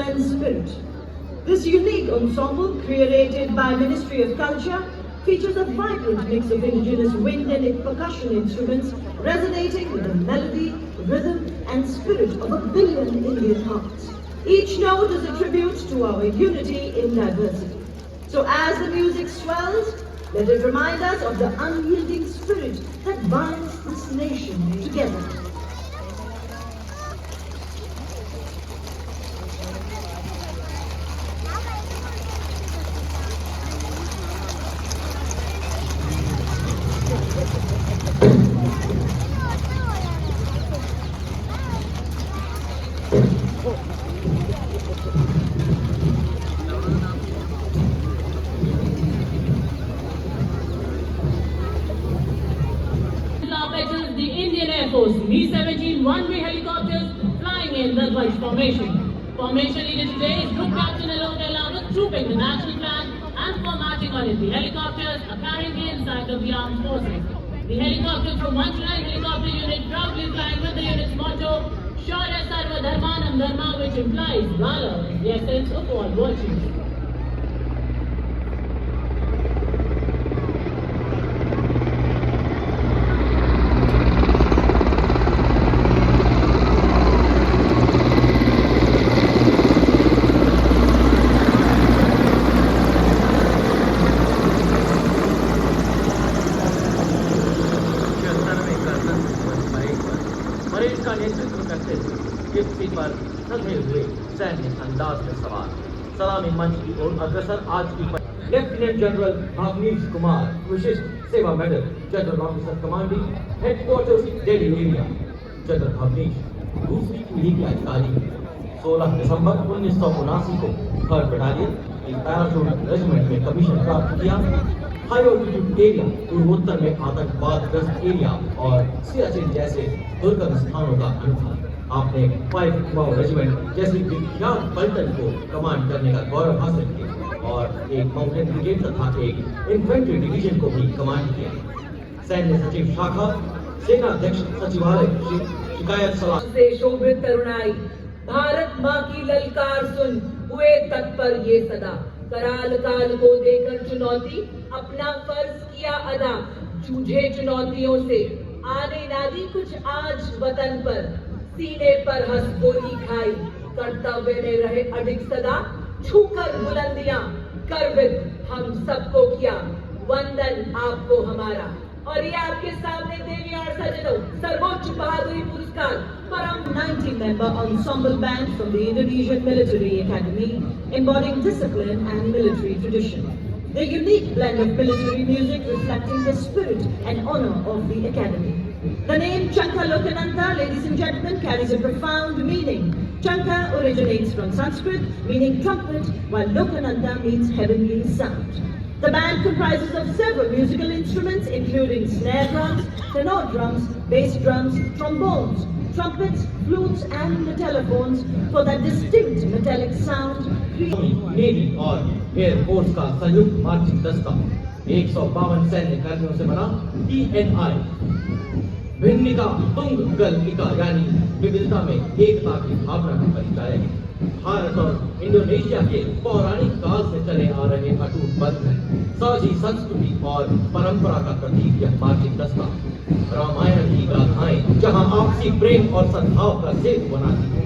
and spirit. This unique ensemble, created by Ministry of Culture, features a vibrant mix of indigenous wind and percussion instruments resonating with the melody, rhythm and spirit of a billion Indian hearts. Each note is a tribute to our unity in diversity. So as the music swells, let it remind us of the unyielding spirit that binds this nation together. The Indian Air Force Mi-17 one-way helicopters flying in the Dvaj formation. Formation needed today is Group Captain Alok Ehlawat trooping the national flag and formatting on it. The helicopters are carrying the inside of the armed forces. The helicopters from 129 helicopter unit proudly flying with the unit's motto, Shaurya Sarva Dharmanam Dharma, which implies valor is the essence of all virtues. Parade का नेतृत्व करते हुए Gypsy पर सधे हुए सैन्य अंदाज में सवार सलामी मंच की ओर अग्रसर आज की lieutenant general Awanish Kumar Vishisht Seva medal general officer commanding headquarters Delhi area. General Avneesh दूसरी पीढ़ी के अधिकारी 16 दिसंबर 1979 को 3rd बटालियन एक पैराशूट रेजिमेंट में कमीशन प्राप्त किया। हाई ऑल्टीट्यूड एरिया, पूर्वोत्तर में आतंकवाद ग्रस्त एरिया और सियाचिन जैसे दुर्गम स्थानों का अनुभव। आपने 5 रेजिमेंट जैसी विख्यात पलटन को कमांड करने का गौरव हासिल किया और एक माउंटेन ब्रिगेड तथा एक इन्फेंट्री डिवीजन को भी कमांड किया। सैन्य सचिव शाखा, सेना अध्यक्ष सचिवालय, शिकायत सलाह से शोभित तरुणाई, भारत माँ की ललकार सुन हुए तत्पर ये सदा, कराल काल को देकर चुनौती अपना फर्ज किया अदा, जूझे चुनौतियों से आने ना दी कुछ आज वतन पर, सीने पर हंस गोली खाई कर्तव्य में रहे अडिग सदा, छूकर बुलंदियां गर्वित हम सबको किया, वंदन आपको हमारा। और ये आपके सामने देवी और सजनों सर्वोच्च बहादुरी पुरस्कार Param 90-member ensemble band from the Indonesian Military Academy, embodying discipline and military tradition. The unique blend of military music reflecting the spirit and honor of the Academy. The name Chanka Lokananta, ladies and gentlemen, carries a profound meaning. Chanka originates from Sanskrit, meaning trumpet, while Lokananta means heavenly sound. The band comprises of several musical instruments, including snare drums, tenor drums, bass drums, trombones, trumpets, flutes, and metallophones for that distinct metallic sound. Navy और air force का संयुक्त marching दस्ता 152 सैन्य कर्मियों से बना TNI भिन्निका तुंग गलगिका यानी विविधता में एकता की भावना का परिचायक है। भारत और इंडोनेशिया के पौराणिक काल से चले आ रहे अटूट बंधन, साझी संस्कृति और परंपरा का प्रतीक यह मार्चिंग दस्ता रामायण की गाथाएं जहां आपसी प्रेम और सद्भाव का सेतु बनाती है।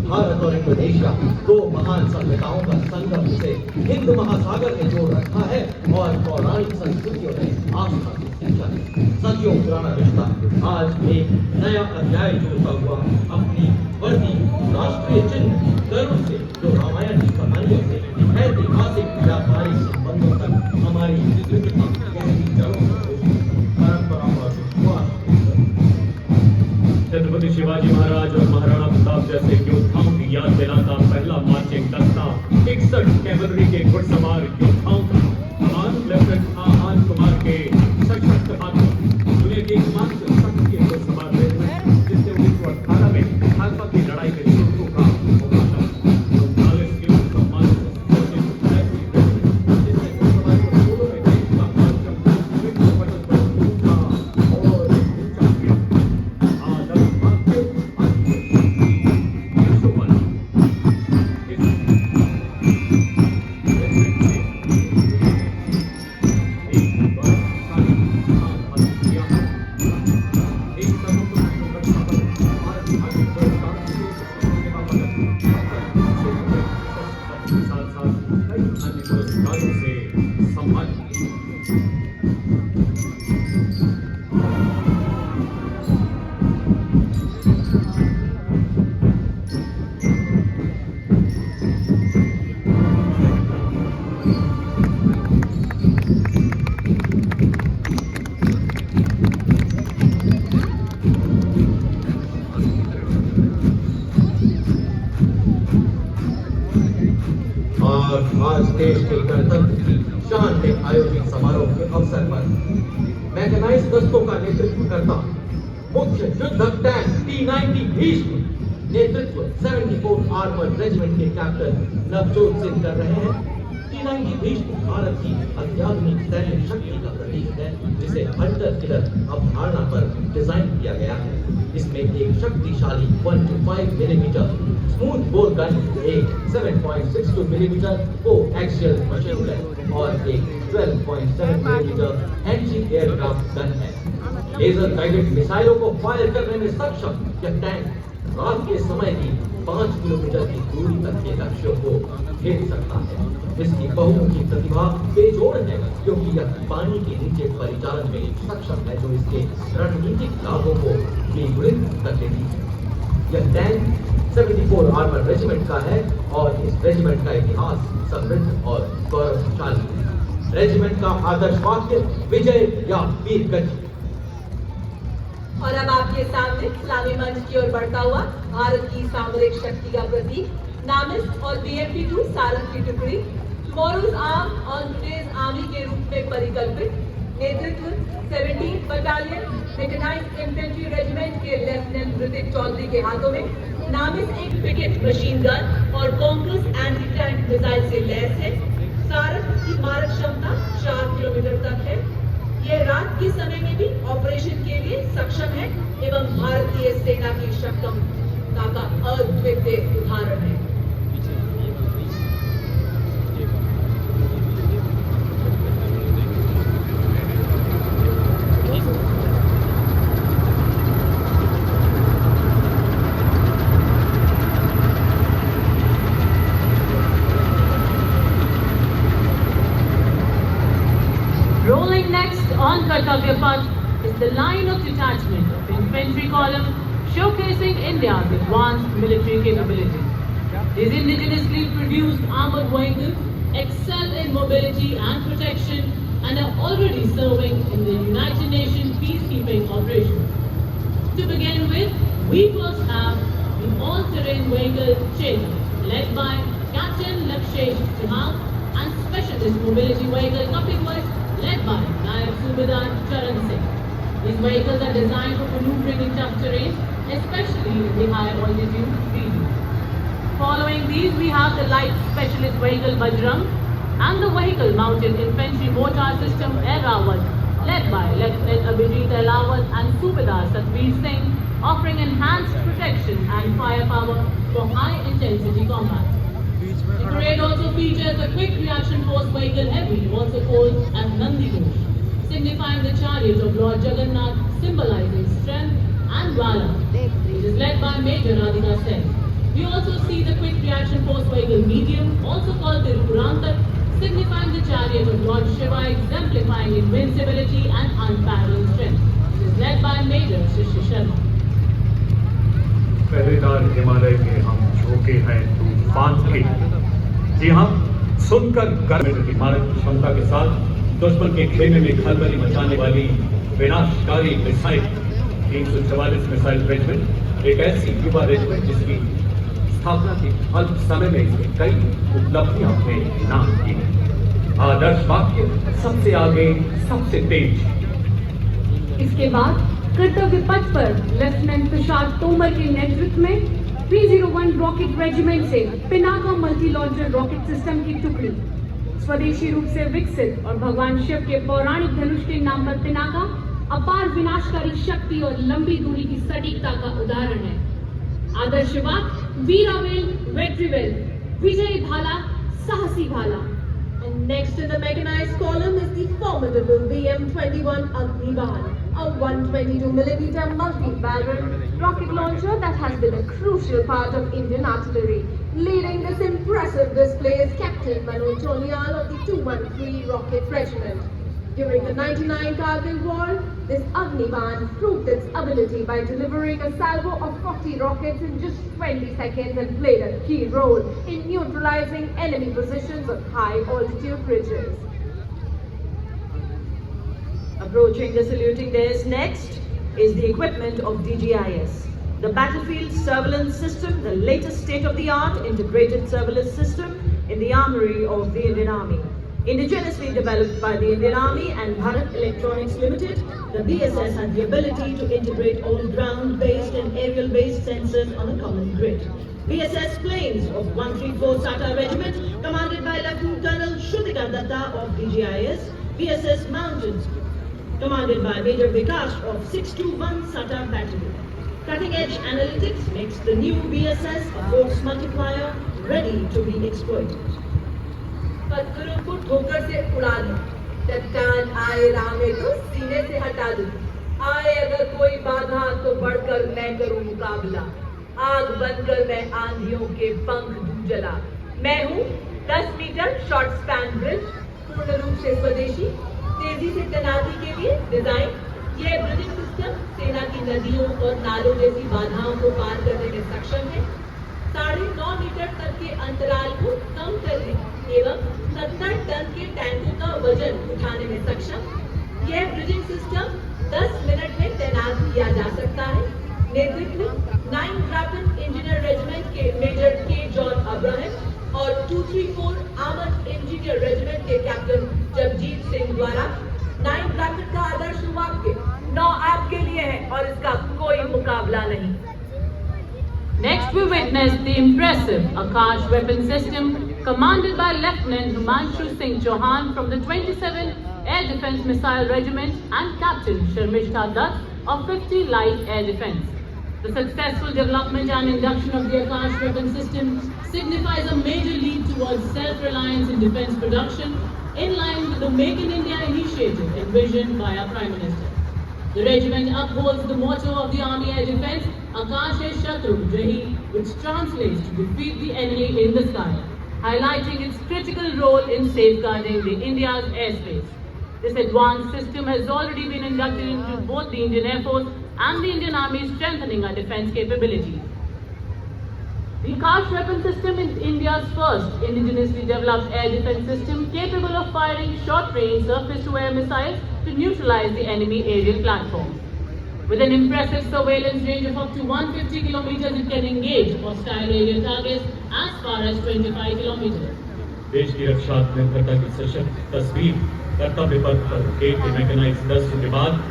भारत और इंडोनेशिया दो महान सभ्यताओं का संगम से हिंद महासागर ने जोड़ रखा है और पौराणिक संस्कृतियों ने आस्था की शिक्षा दी। सदियों पुराना रिश्ता आज एक नया अध्याय जोड़ता हुआ अपनी वर्दी राष्ट्रीय चिन्ह गर्व से जो रामायण की कहानियों से ऐतिहासिक व्यापारिक संबंधों तक हमारी विविधता गहरी जड़ों से परंपरा और विश्वास। छत्रपति शिवाजी महाराज और महाराणा प्रताप जैसे योद्धाओं की याद दिलाता पहला मार्चिंग दस्ता 61 कैवलरी के घुड़सवार योद्धाओं का कमान लेफ्टिनेंट आहान कुमार के सशक्त हाथों दुनिया की एकमात्र शक्ति घुड़सवार रेजिमेंट जिसने 1918 में खालसा की लड़ाई में शत्रुओं का मुकाबला 39 किलो का और आज देश के गणतंत्र की शान में आयोजित समारोह के अवसर पर मैकेनाइज्ड दस्तों का नेतृत्व करता मुख्य युद्धक टैंक T-90 भीष्म नेतृत्व 74 आर्मर्ड रेजिमेंट के कैप्टन नवजोत सिंह कर रहे हैं। T-90 भीष्म भारत की अत्याधुनिक सैन्य शक्ति का प्रतीक है, जिसे हंटर किलर अवधारणा पर डिजाइन किया गया है। इसमें एक शक्तिशाली 125 मिलीमीटर स्मूथ बोर गन, एक 7.62 मिलीमीटर को एक्सियल मशीन गन और एक 12.7 मिलीमीटर एंटी एयरक्राफ्ट गन है। लेजर गाइडेड मिसाइलों को फायर करने में सक्षम यह टैंक रात के समय भी 5 किलोमीटर की दूरी तक के लक्ष्यों को घेर सकता है। इसकी बहुमुखी प्रतिभा बेजोड़ है, क्योंकि यह पानी के नीचे परिचालन में सक्षम है, जो इसके रणनीतिक लाभों को द्विगुणित कर देती है। यह टैंक 74 आर्मर रेजिमेंट का है और इस रेजिमेंट का इतिहास समृद्ध और गौरवशाली है। रेजिमेंट का आदर्श वाक्य विजय या वीर गति। और अब आपके सामने इस्लामी मंच की ओर बढ़ता हुआ भारत की सामरिक शक्ति का प्रतीक नामिस और BMP-2 सारंग की टुकड़ी tomorrow's arm on today's army के रूप में परिकल्पित नेतृत्व 17th battalion mechanised infantry regiment के लेफ्टिनेंट ऋतिक चौधरी के हाथों में नामिस एक पिकेट मशीन गन और कॉम्प्लस एंटी टैंक मिसाइल से लैस है। सारंग की मारक क्षमता 4 किलोमीटर तक है। यह रात के समय में भी ऑपरेशन के लिए सक्षम है एवं भारतीय सेना की क्षमता का अद्वितीय उदाहरण है। Rolling next on Kartavya Path is the line of detachment of infantry column showcasing India's advanced military capabilities. These indigenously produced armored vehicles excel in mobility and protection and are already serving in the United Nations peacekeeping operations. To begin with, we first have the all-terrain vehicle Chetak, led by Captain Lakshesh Chahal, and specialist mobility vehicle Kapilwat, led by Nayab Subedar Charan Singh. These vehicles are designed for maneuvering in tough terrain, especially in the high altitude regions. Following these, we have the light specialist vehicle Bajrang and the vehicle mounted infantry mortar system Air Rawat, led by Lieutenant Abhijit Elawat and Subedar Satveer Singh, offering enhanced protection and firepower for high intensity combat. The parade also features the quick reaction force vehicle Heavy, also called as Nandi Ghosh, signifying the chariot of Lord Jagannath, symbolizing strength and valor, which is led by Major Radhika Sen. We also see the quick reaction force vehicle Medium, also called the Rurantak, signifying the chariot of Lord Shiva, exemplifying invincibility and unparalleled strength, which is led by Major Shishir Sharma. पहरेदार हिमालय के हम झोंके हैं तूफान के। जी हाँ, सुनकर गर्व इमारत की क्षमता के साथ दुश्मन के खेमे में खलबली मचाने वाली विनाशकारी मिसाइल 344 मिसाइल रेजिमेंट एक ऐसी युवा रेजिमेंट जिसकी स्थापना के अल्प समय में इसने कई उपलब्धियां अपने नाम की हैं। आदर्श वाक्य सबसे आगे सबसे तेज। इसके बाद कर्तव्य पथ पर लेफ्टिनेंट तुषार तोमर के नेतृत्व में 301 रॉकेट रेजिमेंट से Pinaka multi launcher rocket system की टुकड़ी स्वदेशी रूप से विकसित और भगवान शिव के पौराणिक धनुष के नाम पर पिनाका अपार विनाशकारी शक्ति और लंबी दूरी की सटीकता का उदाहरण है। आदर्श वाक्य वीरावेल वेट्रीवेल, विजयी भाला साहसी भाला। And next in the mechanized column is the formidable BM-21 Agnibahan, a 122mm multi-barrel rocket launcher that has been a crucial part of Indian artillery. Leading this impressive display is Captain Manoj Tolial of the 213 Rocket Regiment. During the 99 Kargil War, this Agnibahan proved its ability by delivering a salvo of 40 rockets in just 20 seconds and played a key role in neutralizing enemy positions on high altitude ridges. Approaching the saluting dais next is the equipment of DGIS. The Battlefield Surveillance System, the latest state-of-the-art integrated surveillance system in the armory of the Indian Army. Indigenously developed by the Indian Army and Bharat Electronics Limited, the BSS had the ability to integrate all ground-based and aerial-based sensors on a common grid. BSS planes of 134 SATA Regiment, commanded by Lieutenant Colonel Shrutika Datta of DGIS, BSS Mountains, commanded by Major Vikas of 621 SATA Battery. Cutting-edge analytics makes the new BSS a force multiplier ready to be exploited. पत्थरों को ठोकर से उड़ा दूं, चट्टान आए राह में तो सीने से हटा दूं, आए अगर कोई बाधा तो बढ़कर मैं करूं मुकाबला, आग बनकर मैं आंधियों के पंख दूं जला। मैं हूं 10 मीटर शॉर्ट स्पैन ब्रिज, पूर्ण रूप से स्वदेशी, तेजी से तैनाती के लिए डिजाइन। यह ब्रिजिंग सिस्टम सेना की नदियों और नालों जैसी बाधाओं को पार करने में सक्षम है, 9.5 मीटर तक के अंतराल को कम करने एवं 70 टन के टैंकों का वजन उठाने में सक्षम। यह ब्रिजिंग सिस्टम 10 मिनट में तैनात किया जा सकता है। नेतृत्व 9 रैपिड इंजीनियर रेजिमेंट के मेजर के जॉन अब्राहम और 234 आर्मर्ड इंजीनियर रेजिमेंट के कैप्टन जगजीत सिंह द्वारा। 9 रैपिड का आदर्श वाक्य 9 आपके लिए है और इसका कोई मुकाबला नहीं। Next we witness the impressive Akash weapon system commanded by Lieutenant Himanshu Singh Chauhan from the 27th Air Defence Missile Regiment and Captain Sharmishta Dutt of 50 Light Air Defence. The successful development and induction of the Akash weapon system signifies a major leap towards self-reliance in defence production in line with the Make in India initiative envisioned by our Prime Minister. The regiment upholds the motto of the Army Air Defence, Akash hai Shatru Jahi, which translates to defeat the enemy in the sky, highlighting its critical role in safeguarding the India's airspace. This advanced system has already been inducted into both the Indian Air Force and the Indian Army, strengthening our defence capabilities. The Akash weapon system is India's first indigenously developed air defence system capable of firing short-range surface-to-air missiles to neutralize the enemy aerial platforms. With an impressive surveillance range of up to 150 kilometers, it can engage hostile aerial targets as far as 25 kilometers. देश की रक्षात्मकता की सशक्त तस्वीर कर्तव्य पथ पर एक mechanised दस्तों के बाद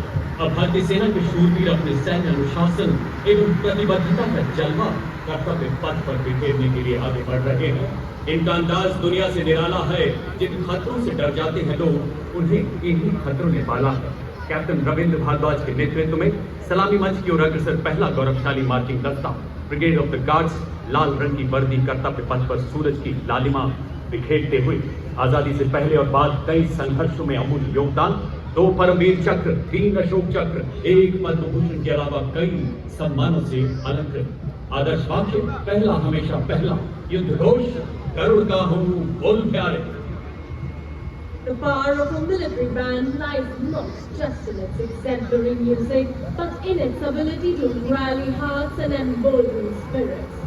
अब भारतीय सेना के शूरवीर अपने सैन्य अनुशासन एवं प्रतिबद्धता का जलवा कर्तव्य पथ पर बिखेरने के लिए आगे बढ़ रहे हैं। इनका अंदाज दुनिया से निराला है। जिन खतरों से डर जाते हैं लोग, उन्हें इन्हीं खतरों ने पाला है। कैप्टन रविंद्र भारद्वाज के नेतृत्व में सलामी मंच की ओर अग्रसर पहला गौरवशाली मार्चिंग दस्ता ब्रिगेड ऑफ द गार्ड्स लाल रंग की वर्दी कर्तव्य पथ पर सूरज की लालिमा बिखेरते हुए आजादी से पहले और बाद कई संघर्षों में अमूल्य योगदान, 2 परमवीर चक्र, 3 अशोक चक्र, 1 पद्म भूषण के अलावा कई सम्मानों से अलंकृत। आदर्श वाक्य पहला हमेशा पहला, युद्ध घोष गरुड़ का हूँ बोल प्यारे। The power of a military band lies not just in its exemplary music, but in its ability to rally hearts and embolden spirits.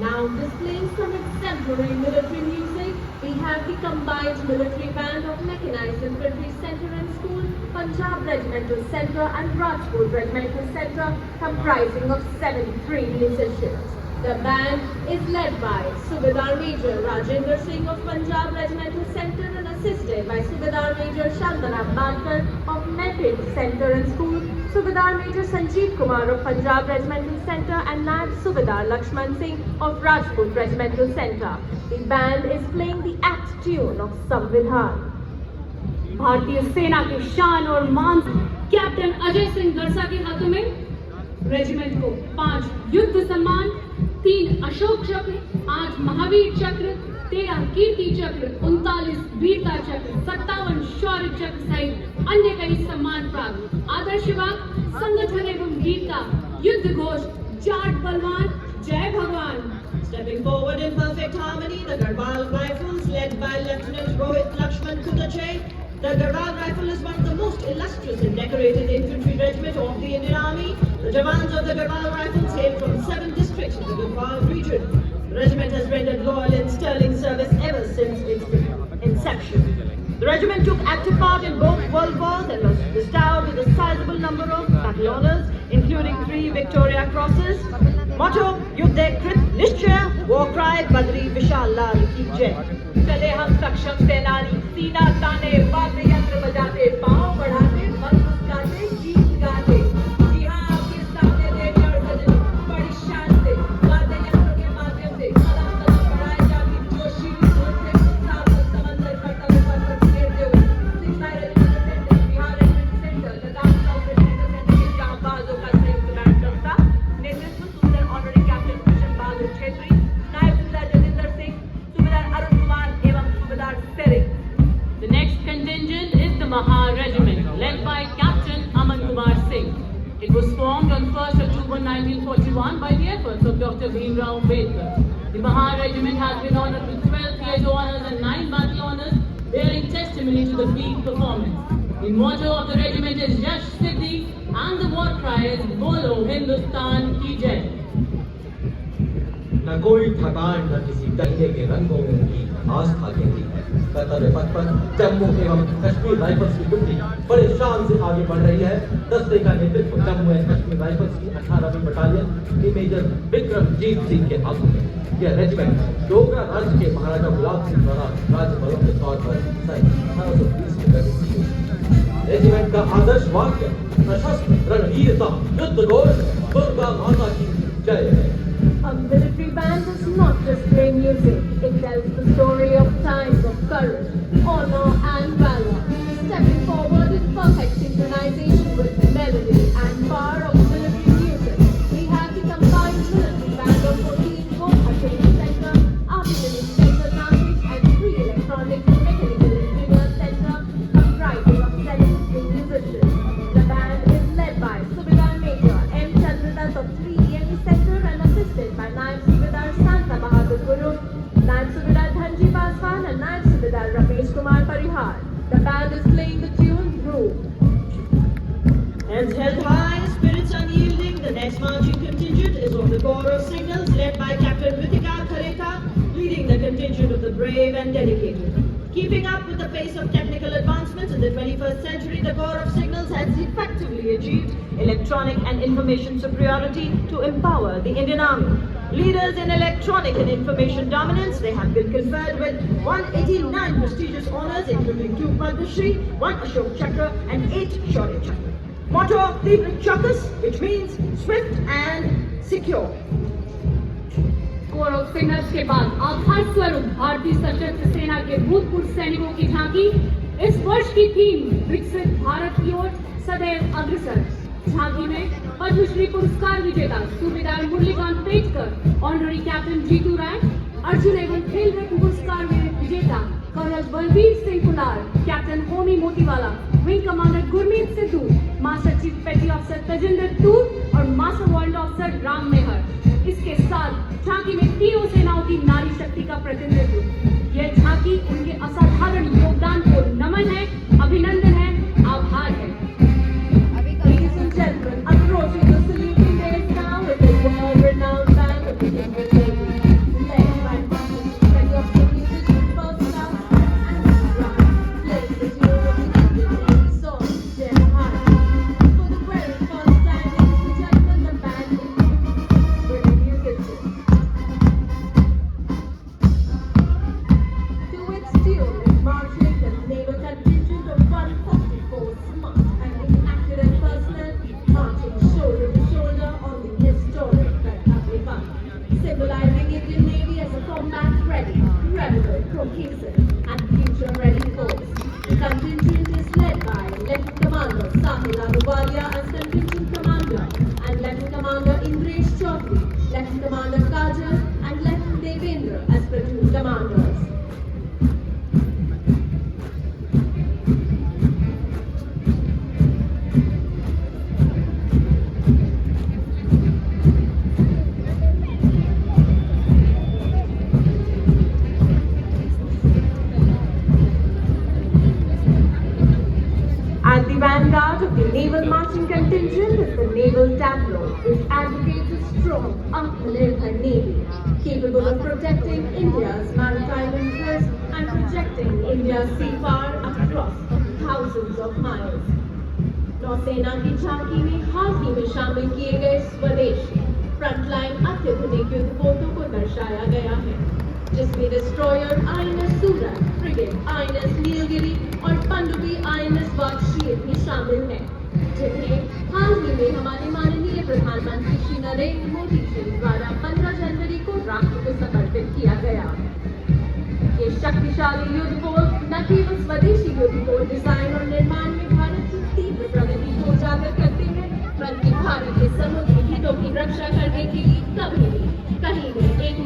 Now displaying some exemplary military music, we have the combined military band of Mechanized Infantry Centre and School, Punjab Regimental Centre and Rajput Regimental Centre, comprising of 73 musicians. The band is led by Subedar Major Rajendra Singh of Punjab Regimental Centre and assisted by Subedar Major Shantanu Bankar of Method Centre and School, Subedar Major Sanjeev Kumar of Punjab Regimental Centre and Naib Subedar Lakshman Singh of Rajput Regimental Centre. The band is playing the act tune of Samvidhan. भारतीय सेना की शान और मान captain Ajay Singh गरसा के हाथों में regiment को 5 युद्ध सम्मान, 3 अशोक चक्र, 8 महावीर चक्र, 13 कीर्ति चक्र, 39 वीरता चक्र, 57 शौर्य चक्र सहित अन्य कई सम्मान प्राप्त। आदर्श वाक्य संगठन एवं वीरता, युद्ध घोष जाट बलवान, जय भगवान। Stepping forward in perfect harmony, the Garhwal Rifles, led by Lieutenant Rohit Lakshman Kudache. The Garhwal Rifle is one of the most illustrious and decorated infantry regiment of the Indian Army. The Jawans of the Garhwal Rifles hail from 7 districts of the Garhwal region. The regiment has rendered loyal and sterling service ever since its inception. The regiment took active part in both World Wars and was bestowed with a sizable number of battle honours, including 3 Victoria Crosses. Motto: Yuddhe Krit निश्चय war cry Badri Vishal लाल की जय। चले हम सक्षम सेनानी, सीना ताने, वाद्य यंत्र बजाते, पांव बढ़ाते, मन मुस्काते, गीत गाते। जी हाँ, आपके सामने देवी और सजन बड़ी शान से वाद्य यंत्रों के माध्यम से कदम कदम बढ़ाए जाती जोशीली धुन से सागर समंदर का तल पर घेरते हुए सिखलाई regiment centre, Bihar regiment centre, Ladakh south regiment centre के जांबाजों का संयुक्त बैंड दस्ता, नेतृत्व सुबेदार ऑनरी कैप्टन कृष्ण बहादुर छेत्री, नायब सुबेदार जतिंदर सिंह, सुबेदार अरुण कुमार एवं सुबेदार ceric. The next contingent is the Mahar Regiment, led by Captain Aman Kumar Singh. It was formed on 1st October 1941 by the efforts of Dr. Bhimrao Ambedkar. The Mahar Regiment has been honored with 12 theatre honors and 9 battle honors, bearing testimony to the peak performance. The motto of the regiment is Yash Siddhi and the war cry is Bolo Hindustan Ki Jai. न कोई थकान न किसी दंगे के रंगों में उनकी आस्था कहती है। कर्तव्य पथ पर जम्मू एवं कश्मीर राइफल्स की टुकड़ी बड़े शान से आगे बढ़ रही है। दस्ते का नेतृत्व जम्मू एंड कश्मीर राइफल्स की 18वीं बटालियन की मेजर विक्रमजीत सिंह के हाथों में। यह रेजिमेंट डोगरा राज्य के महाराजा गुलाब सिंह द्वारा राज्य बलों के तौर पर सन 1820 में गठित की गई। रेजिमेंट का आदर्श वाक्य सशस्त्र रणवीरता युद्ध घोष दुर्गा माता की जय है। A military band does not just play music, it tells the story of times of courage, honor and valor. Stepping forward in perfect synchronization with the melody and power of military music, we have the combined military band of 14 home artillery center, artillery center Nashik and 3 electronics and mechanical engineer center comprising of 7 musicians. The band is led by Subedar Major M. Chandranath of 3 EME Center and assisted by Naib Subedar Santa Bahadur Guru, Naib Subedar Dhanji Paswan and Naib Subedar Ramesh Kumar Parihar. The band is playing the tune Groove. Heads held high, spirits unyielding, the next marching contingent is of the Corps of Signals led by Captain Ritika Khareka, leading the contingent of the brave and dedicated. Keeping up with the pace of technical advancements in the 21st century, the Corps of Signals has effectively achieved electronic and information superiority to empower the Indian Army. Leaders in electronic and information dominance, they have been conferred with 189 prestigious honors, including 2 Padma Shri, 1 Ashok Chakra and 8 Shaurya Chakra. Motto Tibra Chakas, which means swift and secure. Core of signals के बाद आभार स्वरूप भारतीय सशस्त्र सेना के भूतपूर्व सैनिकों की झांकी। इस वर्ष की थीम विकसित भारत की ओर सदैव अग्रसर। झांकी में पद्मश्री पुरस्कार विजेता सूबेदार मुरलीकांत पेटकर, ऑनररी कैप्टन जीतू राय, अर्जुन एवं खेल रत्न पुरस्कार विजेता colonel Balbir Singh Kular, captain Homi Motiwala, wing commander Gurmeet Sidhu, master chief petty officer Tajinder Toor और master warrant officer Ram Mehar. इसके साथ झांकी में तीनों सेनाओं की नारी शक्ति का प्रतिनिधित्व। यह झांकी उनके असाधारण योगदान को नमन है, अभिनंदन है, आभार है। Ladies and gentlemen, approaching the saluting days now with the world-renowned band of the Indian Navy, led by Master Petty Officer Musician First Class and Brown, plays the tune of the Indian Navy song, Jai Bharat. For the very first time, ladies and gentlemen, the band is bringing musicians. To its tune is marching the naval contingent of 144 smart and inaccurate personnel marching shoulder to shoulder on the historic Karthavya, symbolizing Indian Navy as a combat-ready, relevant, cohesive, and future-ready force. The contingent is led by Lieutenant Commander Sahil Ahluwalia as contingent commander, and Lieutenant Commander Indresh Chaudhary, Lieutenant Commander Kajal, and Lieutenant Devendra as platoon commanders. At the vanguard of the naval marching contingent is the naval tableau, which advocates a strong, Atmanirbhar Navy, capable of protecting India's maritime interests and projecting India's sea power across thousands of miles. नौसेना की झांकी में हाल ही में शामिल किए गए स्वदेशी frontline अत्याधुनिक युद्धपोतों को दर्शाया गया है, जिसमें डिस्ट्रॉयर INS सूरत, फ्रिगेट INS नीलगिरी और पनडुब्बी INS वाक्षी भी शामिल हैं, जिन्हें हाल ही में हमारे माननीय प्रधानमंत्री श्री नरेंद्र मोदी जी द्वारा 15 जनवरी को राष्ट्र को समर्पित किया गया। ये शक्तिशाली युद्धपोत न केवल स्वदेशी युद्धपोत डिजाइन और निर्माण में भारत की तीव्र प्रगति को उजागर करते हैं, बल्कि भारत के समुद्री हितों की रक्षा करने के लिए कभी भी कहीं भी एक